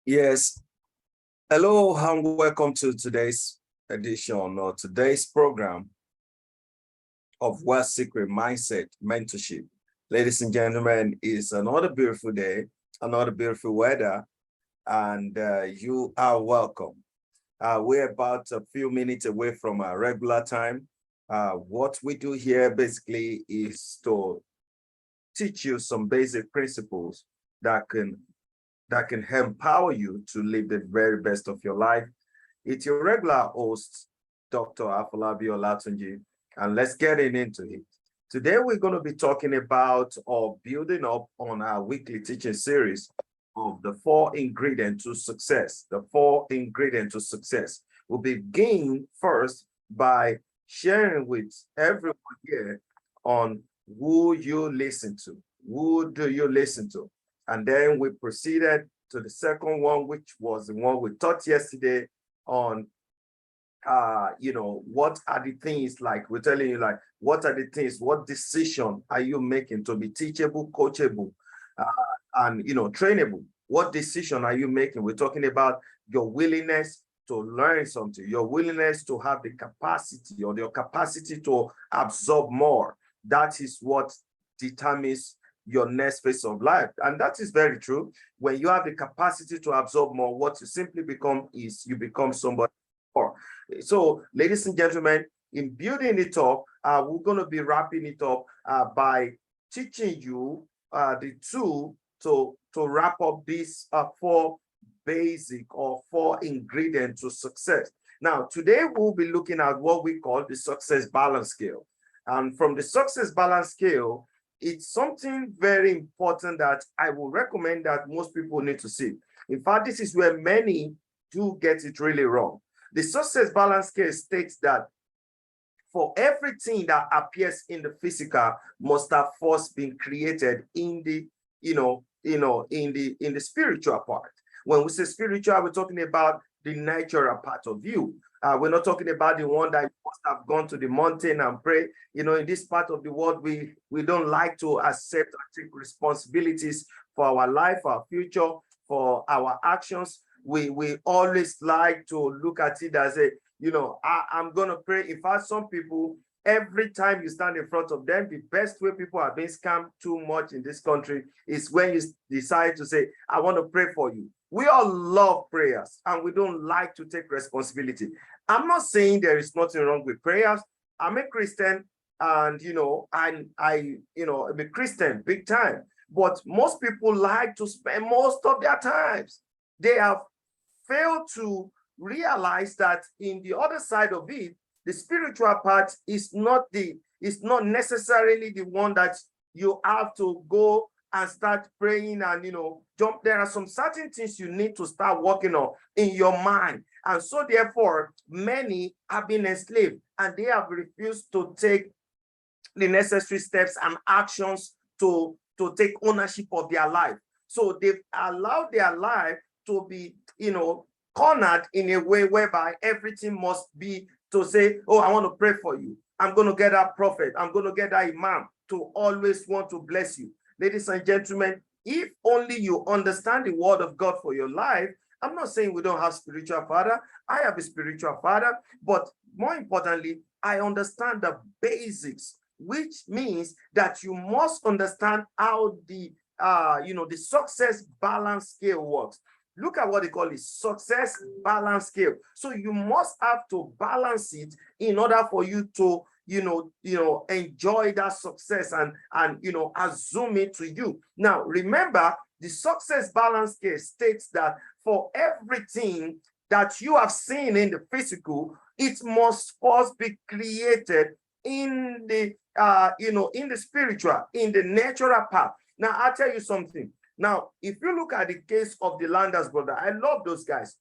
Yes. Hello and welcome to today's edition or today's program of wealthSecrets Mindset Mentorship. Ladies and gentlemen, it's another beautiful day, another beautiful weather, and you are welcome. We're about a few minutes away from our regular time. What we do here basically is to teach you some basic principles that can empower you to live the very best of your life. It's your regular host, Dr. Afolabi Olatunji, and let's get into it. Today, we're going to be talking about or building up on our weekly teaching series of the 4 ingredients to success. The 4 ingredients to success. We'll begin first by sharing with everyone here on who you listen to. Who do you listen to? And then we proceeded to the second one, which was the one we taught yesterday on, what are the things, like we're telling you, like, what are the things, what decision are you making to be teachable, coachable, and, trainable? What decision are you making? We're talking about your willingness to learn something, your willingness to have the capacity or your capacity to absorb more. That is what determines your next phase of life. And that is very true. When you have the capacity to absorb more, what you simply become is you become somebody more. So, ladies and gentlemen, in building it up, we're going to be wrapping it up by teaching you the tool to wrap up these 4 basic or 4 ingredients to success. Now, today we'll be looking at what we call the success balance scale. And from the success balance scale, it's something very important that I will recommend that most people need to see. In fact, this is where many do get it really wrong. The success balance scale states that for everything that appears in the physical must have first been created in the, in the spiritual part. When we say spiritual, we're talking about the natural part of you. We're not talking about the one that must have gone to the mountain and pray. In this part of the world, we don't like to accept and take responsibilities for our life, our future, for our actions. We always like to look at it as I'm going to pray. In fact, some people, every time you stand in front of them, the best way people are being scammed too much in this country is when you decide to say, I want to pray for you. We all love prayers and we don't like to take responsibility. I'm not saying there is nothing wrong with prayers. I'm a Christian and, I'm a Christian big time. But most people like to spend most of their times. They have failed to realize that in the other side of it, the spiritual part is not necessarily the one that you have to go and start praying and jump. There are some certain things you need to start working on in your mind. And so therefore, many have been enslaved and they have refused to take the necessary steps and actions to take ownership of their life. So they've allowed their life to be, cornered in a way whereby everything must be to say, oh, I want to pray for you. I'm going to get that prophet. I'm going to get that imam to always want to bless you. Ladies and gentlemen, if only you understand the word of God for your life, I'm not saying we don't have spiritual father. I have a spiritual father, but more importantly, I understand the basics, which means that you must understand how the success balance scale works. Look at what they call it, success balance scale. So you must have to balance it in order for you to, enjoy that success and assume it to you. Now, remember, the success balance scale states that for everything that you have seen in the physical, it must first be created in the, in the spiritual, in the natural part. Now, I'll tell you something. Now, if you look at the case of the Landers brother, I love those guys.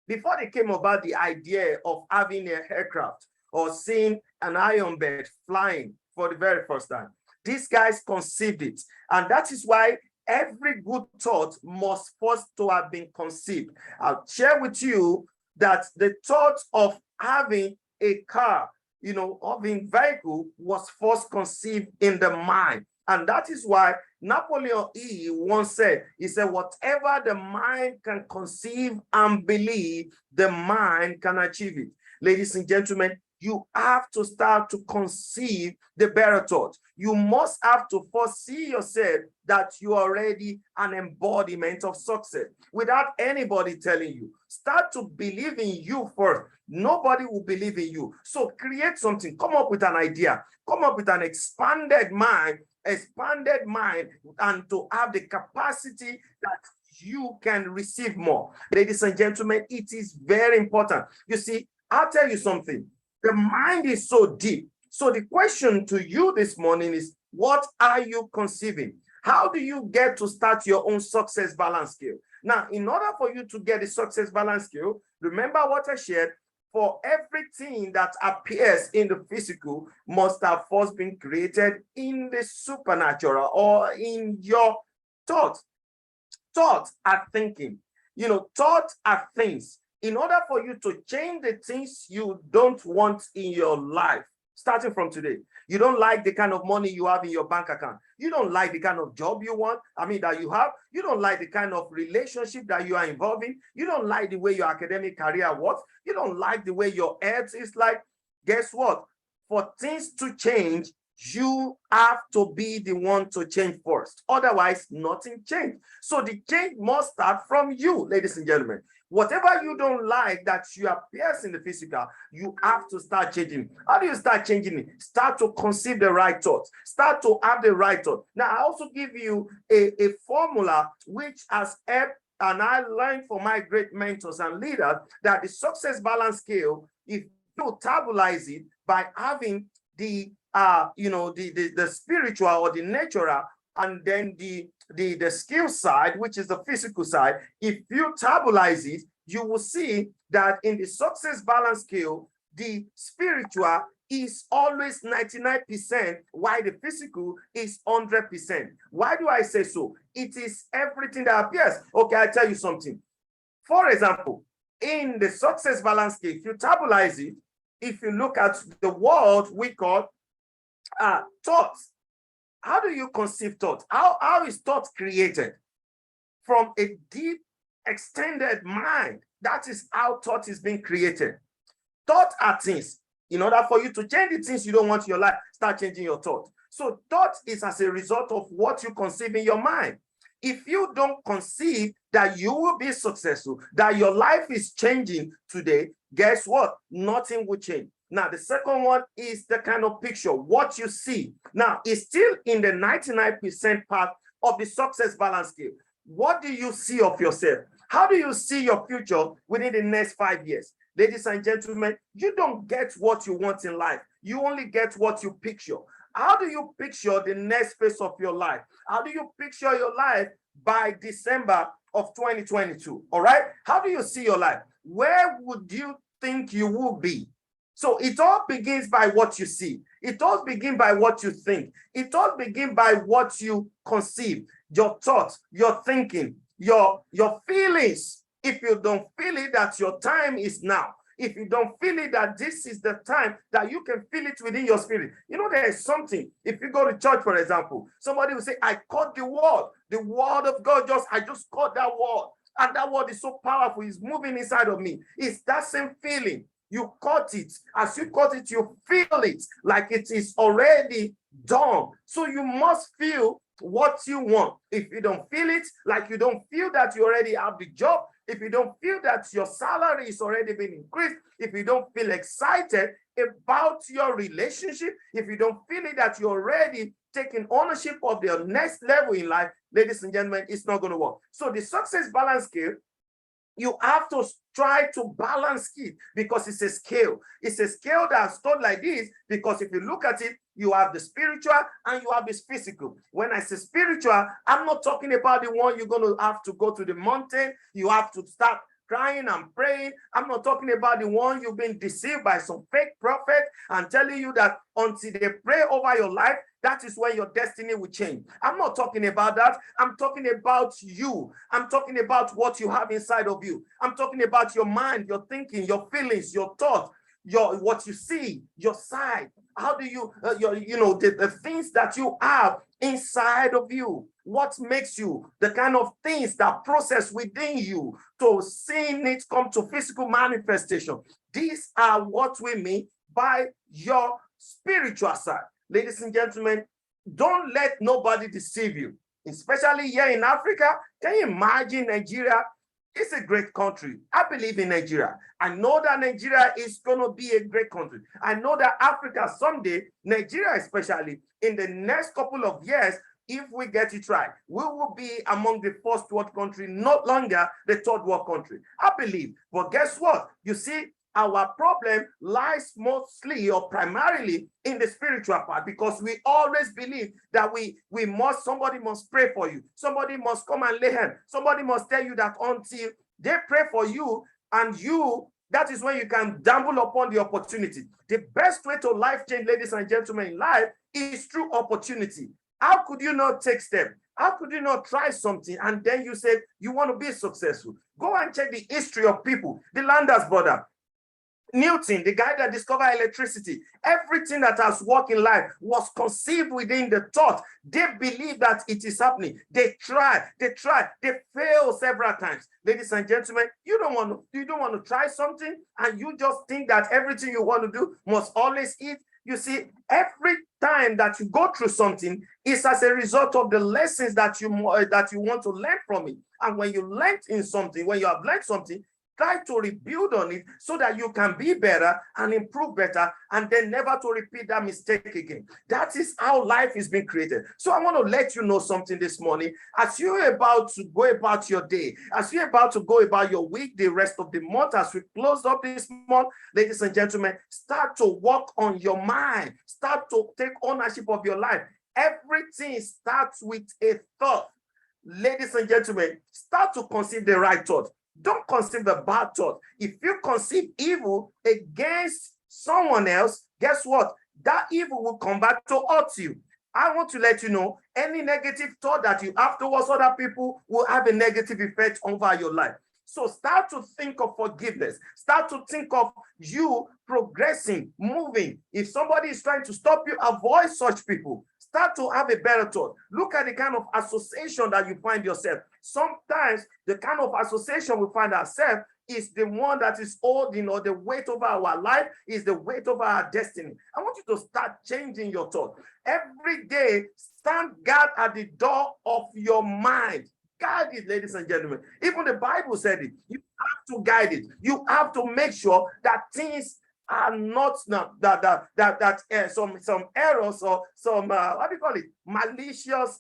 Before they came about the idea of having an aircraft or seeing an iron bed flying for the very first time, these guys conceived it. And that is why every good thought must first to have been conceived. I'll share with you that the thought of having a car, of a vehicle was first conceived in the mind. And that is why Napoleon once said, he said, whatever the mind can conceive and believe, the mind can achieve it. Ladies and gentlemen, you have to start to conceive the better thought. You must have to foresee yourself that you are already an embodiment of success without anybody telling you. Start to believe in you first. Nobody will believe in you. So create something. Come up with an idea. Come up with an expanded mind, and to have the capacity that you can receive more. Ladies and gentlemen, it is very important. You see, I'll tell you something. The mind is so deep. So the question to you this morning is, what are you conceiving? How do you get to start your own success balance scale? Now, in order for you to get a success balance scale, remember what I shared. For everything that appears in the physical must have first been created in the supernatural or in your thoughts. Thoughts are thinking. Thoughts are things. In order for you to change the things you don't want in your life, starting from today, you don't like the kind of money you have in your bank account. You don't like the kind of job you want, that you have. You don't like the kind of relationship that you are involved in. You don't like the way your academic career works. You don't like the way your health is like. Guess what? For things to change, you have to be the one to change first. Otherwise, nothing changes. So the change must start from you, ladies and gentlemen. Whatever you don't like that you appears in the physical, you have to start changing. How do you start changing it? Start to conceive the right thoughts. Start to have the right thought. Now, I also give you a formula which has helped, and I learned from my great mentors and leaders, that the success balance scale, if you tabulate it by having the spiritual or the natural, and then the skill side, which is the physical side, if you tabulate it, you will see that in the success balance scale, the spiritual is always 99%, while the physical is 100%. Why do I say so? It is everything that appears. Okay, I'll tell you something. For example, in the success balance scale, if you tabulate it, if you look at the word we call thoughts. How do you conceive thought? How is thought created? From a deep, extended mind. That is how thought is being created. Thought are things. In order for you to change the things you don't want in your life, start changing your thought. So thought is as a result of what you conceive in your mind. If you don't conceive that you will be successful, that your life is changing today, guess what? Nothing will change. Now, the second one is the kind of picture, what you see. Now, it's still in the 99% part of the success balance scale. What do you see of yourself? How do you see your future within the next 5 years? Ladies and gentlemen, you don't get what you want in life. You only get what you picture. How do you picture the next phase of your life? How do you picture your life by December of 2022? All right? How do you see your life? Where would you think you will be? So it all begins by what you see. It all begins by what you think. It all begins by what you conceive, your thoughts, your thinking, your feelings. If you don't feel it that your time is now, if you don't feel it that this is the time that you can feel it within your spirit. There is something. If you go to church, for example, somebody will say, I caught the word of God, I just caught that word. And that word is so powerful, it's moving inside of me. It's that same feeling. You caught it. As you caught it, you feel it like it is already done. So you must feel what you want. If you don't feel it, like you don't feel that you already have the job, if you don't feel that your salary is already been increased, if you don't feel excited about your relationship, if you don't feel it that you're already taking ownership of the next level in life, ladies and gentlemen, it's not going to work. So the success balance scale, you have to try to balance it because it's a scale. It's a scale that's done like this because if you look at it, you have the spiritual and you have this physical. When I say spiritual, I'm not talking about the one you're going to have to go to the mountain. You have to start crying and praying. I'm not talking about the one you've been deceived by some fake prophet and telling you that until they pray over your life, that is when your destiny will change. I'm not talking about that. I'm talking about you. I'm talking about what you have inside of you. I'm talking about your mind, your thinking, your feelings, your thoughts, what you see, your side. How do you, the things that you have inside of you? What makes you, the kind of things that process within you to seeing it come to physical manifestation? These are what we mean by your spiritual side. Ladies and gentlemen, don't let nobody deceive you, especially here in Africa. Can you imagine Nigeria? It's a great country. I believe in Nigeria. I know that Nigeria is going to be a great country. I know that Africa someday, Nigeria especially, in the next couple of years, if we get it right, we will be among the first world country, not longer the third world country. I believe. But guess what? You see, our problem lies mostly or primarily in the spiritual part, because we always believe that somebody must pray for you. Somebody must come and lay hands. Somebody must tell you that until they pray for you, and that is when you can gamble upon the opportunity. The best way to life change, ladies and gentlemen, in life is through opportunity. How could you not take steps? How could you not try something and then you said you want to be successful? Go and check the history of people. The Landers brother, Newton, the guy that discovered electricity, everything that has worked in life was conceived within the thought. They believe that it is happening. They try, they fail several times. Ladies and gentlemen, you don't want to try something and you just think that everything you want to do must always eat. You see, every time that you go through something is as a result of the lessons that you want to learn from it. And when you have learned something, try to rebuild on it so that you can be better and improve better, and then never to repeat that mistake again. That is how life is being created. So I want to let you know something this morning. As you're about to go about your day, as you're about to go about your week, the rest of the month, as we close up this month, ladies and gentlemen, start to work on your mind. Start to take ownership of your life. Everything starts with a thought. Ladies and gentlemen, start to conceive the right thought. Don't conceive a bad thought. If you conceive evil against someone else, guess what? That evil will come back to hurt you. I want to let you know, any negative thought that you have towards other people will have a negative effect over your life. So start to think of forgiveness. Start to think of you progressing, moving. If somebody is trying to stop you, avoid such people. Start to have a better thought. Look at the kind of association that you find yourself. Sometimes the kind of association we find ourselves is the one that is holding, or the weight over our life is the weight over our destiny. I want you to start changing your thought. Every day, stand guard at the door of your mind. Guide it, ladies and gentlemen. Even the Bible said it. You have to guide it. You have to make sure that things are not some errors or some malicious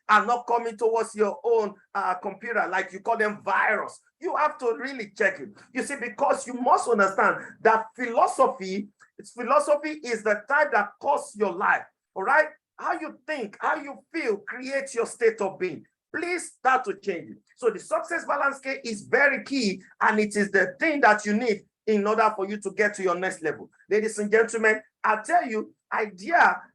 are not coming towards your own computer, like you call them virus. You have to really check it. You see, because you must understand that philosophy is the type that causes your life. All right, how you think, how you feel creates your state of being. Please start to change it. So the success balance scale is very key, and it is the thing that you need in order for you to get to your next level. Ladies and gentlemen, I tell you,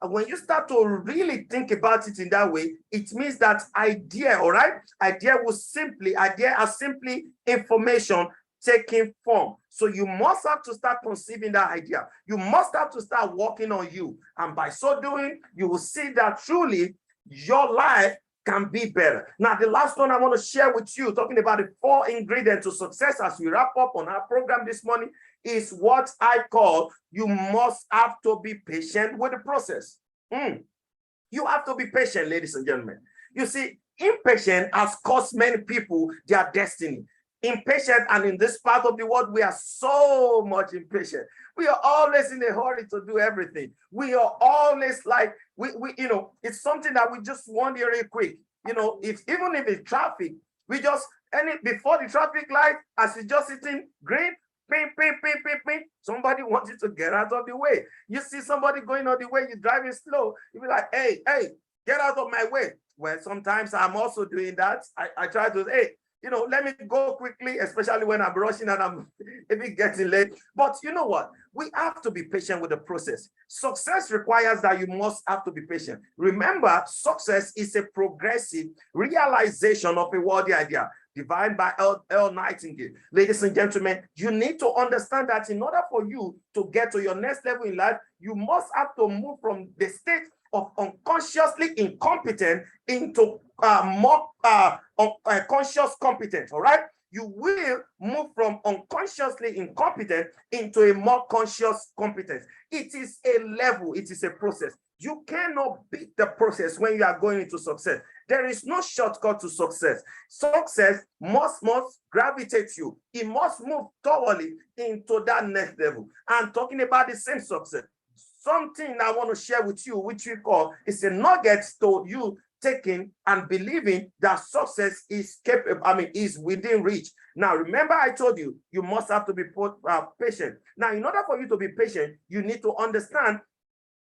when you start to really think about it in that way, it means that idea, all right? Idea are simply information taking form. So you must have to start conceiving that idea. You must have to start working on you. And by so doing, you will see that truly your life can be better. Now, the last one I want to share with you, talking about the 4 ingredients to success as we wrap up on our program this morning, is what I call, you must have to be patient with the process. You have to be patient, ladies and gentlemen. You see, impatience has cost many people their destiny. Impatient, and in this part of the world, we are so much impatient. We are always in a hurry to do everything. We are always like, it's something that we just want very quick. Even if it's traffic, before the traffic light, as it's just sitting green, ping, somebody wants you to get out of the way. You see somebody going on the way, you're driving slow, you be like, hey, get out of my way. Well, sometimes I'm also doing that. I try to, let me go quickly, especially when I'm rushing and I'm maybe getting late. But you know what? We have to be patient with the process. Success requires that you must have to be patient. Remember, success is a progressive realization of a worthy idea. Divine by L. Nightingale. Ladies and gentlemen, you need to understand that in order for you to get to your next level in life, you must have to move from the state of unconsciously incompetent into more conscious competence, all right? You will move from unconsciously incompetent into a more conscious competence. It is a level, it is a process. You cannot beat the process when you are going into success. There is no shortcut to success. Success must gravitate you. It must move thoroughly into that next level. I'm talking about the same success. Something I want to share with you, which we call, is a nugget to you taking and believing that success is capable, is within reach. Now, remember I told you, you must have to be patient. Now, in order for you to be patient, you need to understand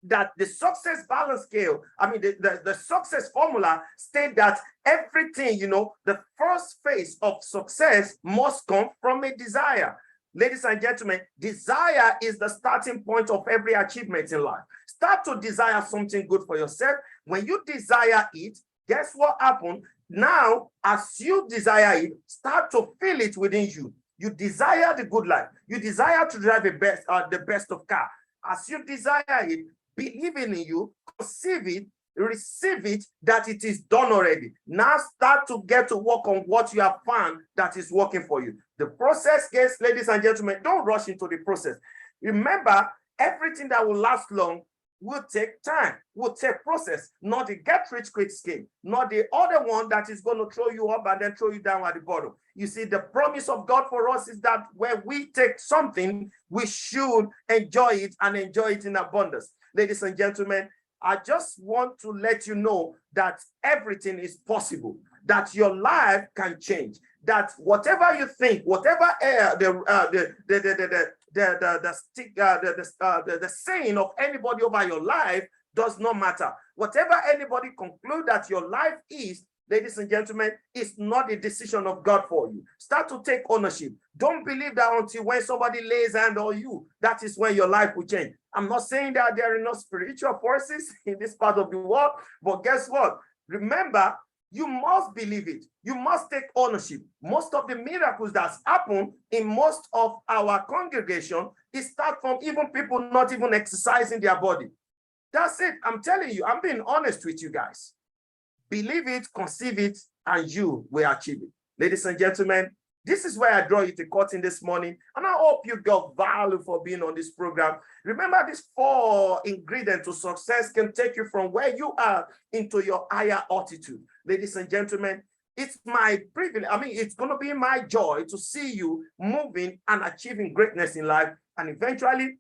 that the success balance scale, the success formula state that everything, the first phase of success must come from a desire. Ladies and gentlemen, desire is the starting point of every achievement in life. Start to desire something good for yourself. When you desire it, guess what happens? Now, as you desire it, start to feel it within you. You desire the good life. You desire to drive the best of car. As you desire it, believing in you, conceive it, receive it, that it is done already. Now start to get to work on what you have found that is working for you. The process, guys, ladies and gentlemen, don't rush into the process. Remember, everything that will last long will take time, will take process, not the get-rich-quick scheme, not the other one that is going to throw you up and then throw you down at the bottom. You see, the promise of God for us is that when we take something, we should enjoy it and enjoy it in abundance. Ladies and gentlemen, I just want to let you know that everything is possible, that your life can change, that whatever you think, whatever the saying of anybody over your life does not matter. Whatever anybody conclude that your life is, ladies and gentlemen, it's not a decision of God for you. Start to take ownership. Don't believe that until when somebody lays hand on you, that is when your life will change. I'm not saying that there are no spiritual forces in this part of the world, but guess what? Remember, you must believe it. You must take ownership. Most of the miracles that's happened in most of our congregation, it starts from even people not even exercising their body. That's it. I'm telling you, I'm being honest with you guys. Believe it, conceive it, and you will achieve it. Ladies and gentlemen, this is where I draw you to curtain this morning, and I hope you got value for being on this program. Remember, these 4 ingredients to success can take you from where you are into your higher altitude. Ladies and gentlemen, it's my privilege. It's going to be my joy to see you moving and achieving greatness in life, and eventually,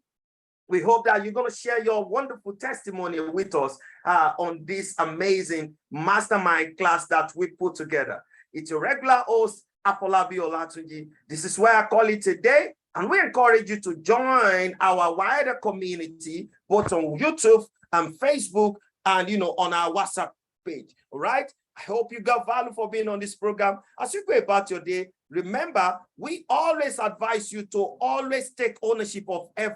we hope that you're going to share your wonderful testimony with us on this amazing mastermind class that we put together. It's your regular host, Afolabi Olatunji. This is where I call it today, and we encourage you to join our wider community, both on YouTube and Facebook and, on our WhatsApp page. All right? I hope you got value for being on this program. As you go about your day, remember, we always advise you to always take ownership of everything.